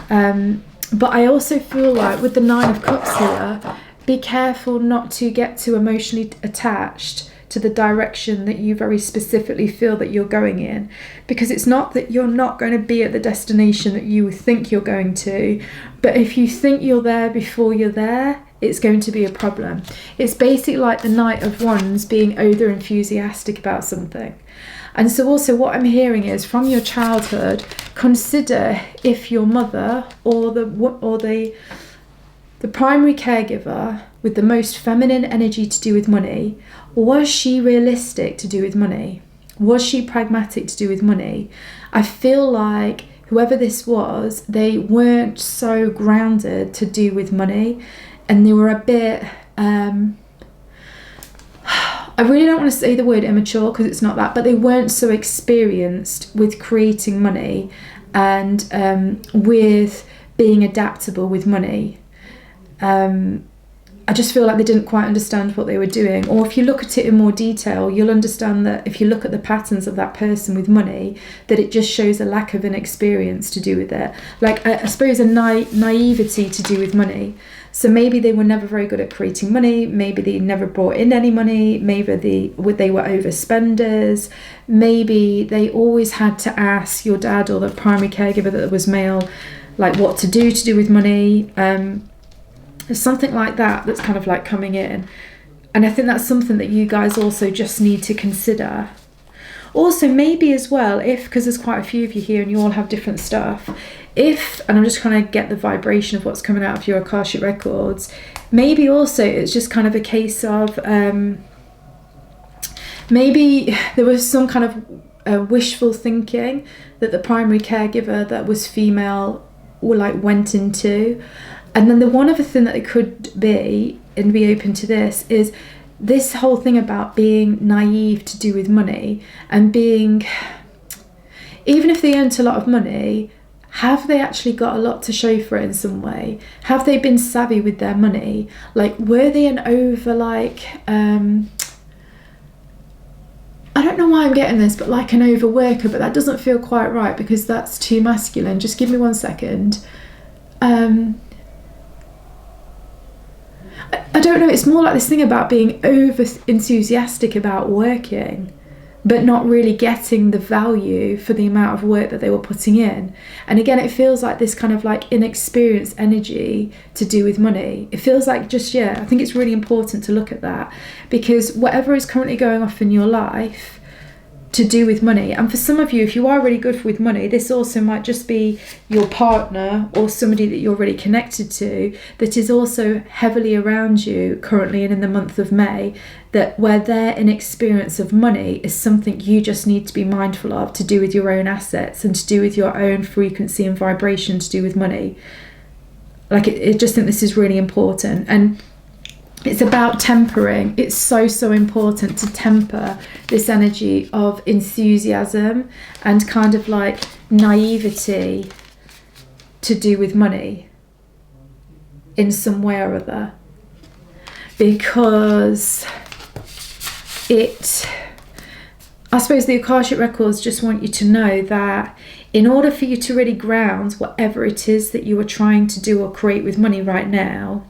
But I also feel like with the 9 of Cups here, be careful not to get too emotionally attached to the direction that you very specifically feel that you're going in, because it's not that you're not going to be at the destination that you think you're going to, but if you think you're there before you're there, it's going to be a problem. It's basically like the Knight of Wands being over enthusiastic about something. And so also what I'm hearing is, from your childhood, consider if your mother or the primary caregiver with the most feminine energy to do with money, was she realistic to do with money? Was she pragmatic to do with money? I feel like whoever this was, they weren't so grounded to do with money, and they were a bit... I really don't want to say the word immature, because it's not that, but they weren't so experienced with creating money and with being adaptable with money. I just feel like they didn't quite understand what they were doing. Or if you look at it in more detail, you'll understand that if you look at the patterns of that person with money, that it just shows a lack of an experience to do with it. Like, I suppose a naivety to do with money. So maybe they were never very good at creating money, maybe they never brought in any money, maybe they were overspenders, maybe they always had to ask your dad or the primary caregiver that was male, like what to do with money. There's something like that that's kind of like coming in. And I think that's something that you guys also just need to consider. Also, maybe as well, because there's quite a few of you here and you all have different stuff, and I'm just trying to get the vibration of what's coming out of your Akashic Records, maybe also it's just kind of a case of, maybe there was some kind of wishful thinking that the primary caregiver that was female went into. And then the one other thing that it could be, and be open to this, is this whole thing about being naive to do with money, and being, even if they earned a lot of money, have they actually got a lot to show for it in some way? Have they been savvy with their money? Like, were they an over, I don't know why I'm getting this, but like an overworker, but that doesn't feel quite right because that's too masculine. Just give me 1 second. I don't know, it's more like this thing about being over enthusiastic about working, but not really getting the value for the amount of work that they were putting in. And again, it feels like this kind of like inexperienced energy to do with money. It feels like I think it's really important to look at that, because whatever is currently going off in your life to do with money, and for some of you, if you are really good with money, this also might just be your partner or somebody that you're really connected to that is also heavily around you currently and in the month of May, that where their inexperience of money is something you just need to be mindful of, to do with your own assets and to do with your own frequency and vibration to do with money. Like, I just think this is really important. And it's about tempering. It's so important to temper this energy of enthusiasm and kind of like naivety to do with money in some way or other. Because I suppose the Akashic Records just want you to know that in order for you to really ground whatever it is that you are trying to do or create with money right now,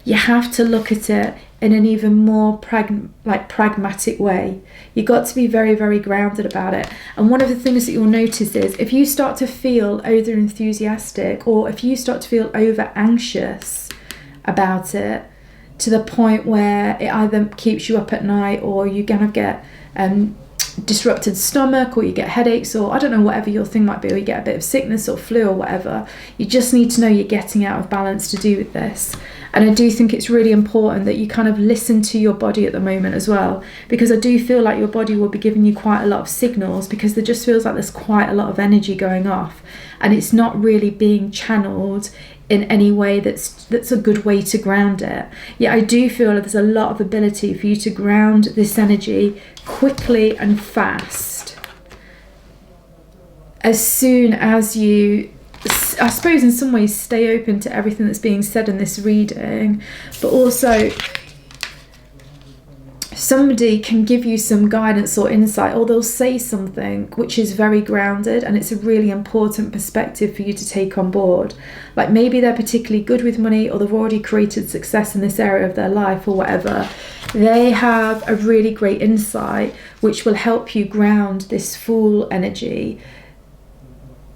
you have to look at it in an even more pragmatic way. You've got to be very, very grounded about it. And one of the things that you'll notice is if you start to feel over enthusiastic, or if you start to feel over anxious about it, to the point where it either keeps you up at night, or you kind of get disrupted stomach, or you get headaches, or I don't know, whatever your thing might be, or you get a bit of sickness or flu or whatever, you just need to know you're getting out of balance to do with this. And I do think it's really important that you kind of listen to your body at the moment as well, because I do feel like your body will be giving you quite a lot of signals, because there just feels like there's quite a lot of energy going off and it's not really being channeled in any way that's a good way to ground it. Yeah, I do feel like there's a lot of ability for you to ground this energy quickly and fast, as soon as you, I suppose in some ways, stay open to everything that's being said in this reading, but also somebody can give you some guidance or insight, or they'll say something which is very grounded, and it's a really important perspective for you to take on board. Like, maybe they're particularly good with money, or they've already created success in this area of their life, or whatever. They have a really great insight which will help you ground this Fool energy,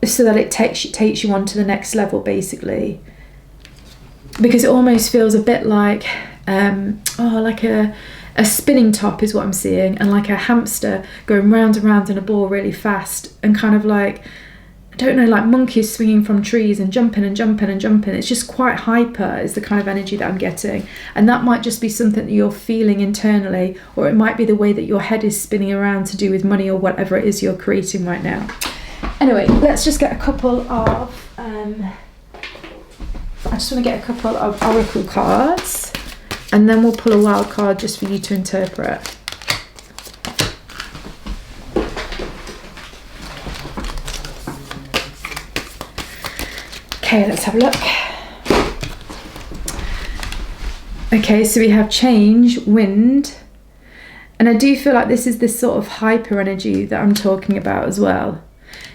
so that it takes you on to the next level, basically. Because it almost feels a bit like like a spinning top is what I'm seeing, and like a hamster going round and round in a ball really fast, and kind of like, I don't know, like monkeys swinging from trees and jumping and jumping and jumping. It's just quite hyper is the kind of energy that I'm getting. And that might just be something that you're feeling internally, or it might be the way that your head is spinning around to do with money, or whatever it is you're creating right now. Anyway, let's just get a couple of I just want to get a couple of oracle cards, and then we'll pull a wild card just for you to interpret. Okay, let's have a look. Okay, so we have change, wind, and I do feel like this is this sort of hyper energy that I'm talking about as well.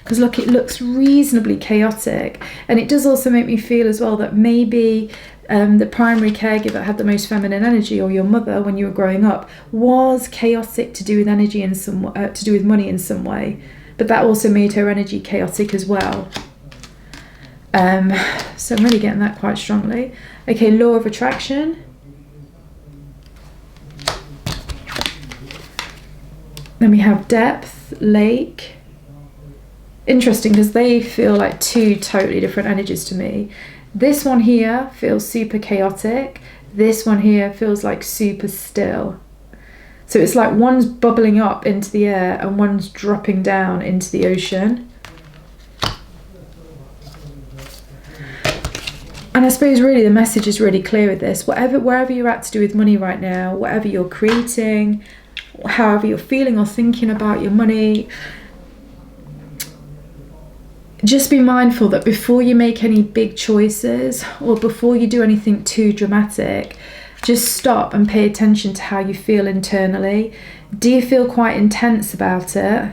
Because look, it looks reasonably chaotic. And it does also make me feel as well that maybe the primary caregiver that had the most feminine energy, or your mother when you were growing up, was chaotic to do with energy in some to do with money in some way. But that also made her energy chaotic as well. So I'm really getting that quite strongly. Okay, law of attraction. Then we have depth, lake. Interesting, because they feel like two totally different energies to me. This one here feels super chaotic. This one here feels like super still. So it's like one's bubbling up into the air and one's dropping down into the ocean. And I suppose really the message is really clear with this. Wherever you're at to do with money right now, whatever you're creating, however you're feeling or thinking about your money, just be mindful that before you make any big choices or before you do anything too dramatic, just stop and pay attention to how you feel internally. Do you feel quite intense about it?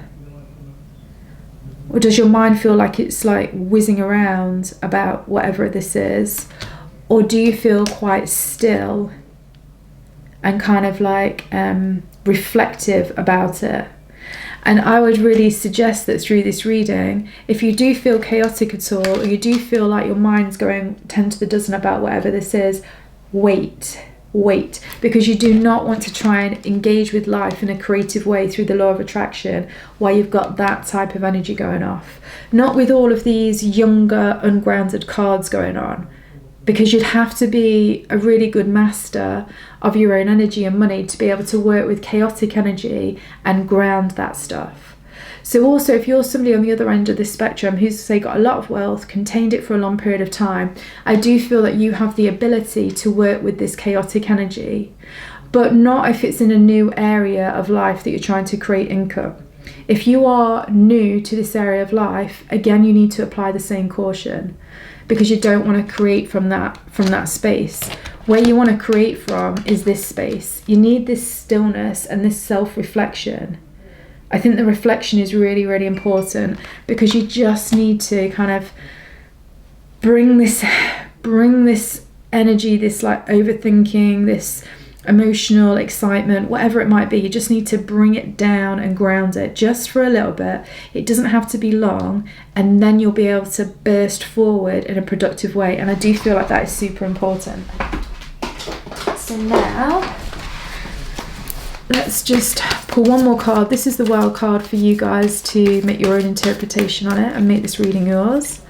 Or does your mind feel like it's like whizzing around about whatever this is? Or do you feel quite still and kind of like reflective about it? And I would really suggest that through this reading, if you do feel chaotic at all, or you do feel like your mind's going 10 to the dozen about whatever this is, wait, because you do not want to try and engage with life in a creative way through the law of attraction while you've got that type of energy going off. Not with all of these younger, ungrounded cards going on, because you'd have to be a really good master of your own energy and money to be able to work with chaotic energy and ground that stuff. So also, if you're somebody on the other end of the spectrum who's, say, got a lot of wealth, contained it for a long period of time, I do feel that you have the ability to work with this chaotic energy, but not if it's in a new area of life that you're trying to create income. If you are new to this area of life, again, you need to apply the same caution, because you don't want to create from that space. Where you want to create from is this space. You need this stillness and this self-reflection. I think the reflection is really, really important, because you just need to kind of bring this energy, this like overthinking, this emotional excitement, whatever it might be. You just need to bring it down and ground it just for a little bit. It doesn't have to be long, and then you'll be able to burst forward in a productive way. And I do feel like that is super important. So now let's just pull one more card. This is the wild card for you guys to make your own interpretation on it and make this reading yours.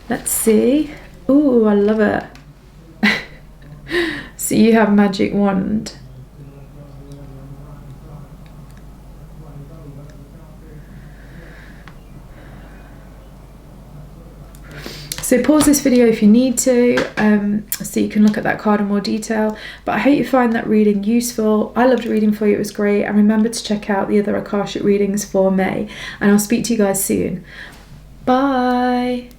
Let's see. Ooh, I love it. So you have magic wand. So pause this video if you need to, so you can look at that card in more detail. But I hope you find that reading useful. I loved reading for you, it was great. And remember to check out the other Akashic readings for May. And I'll speak to you guys soon. Bye.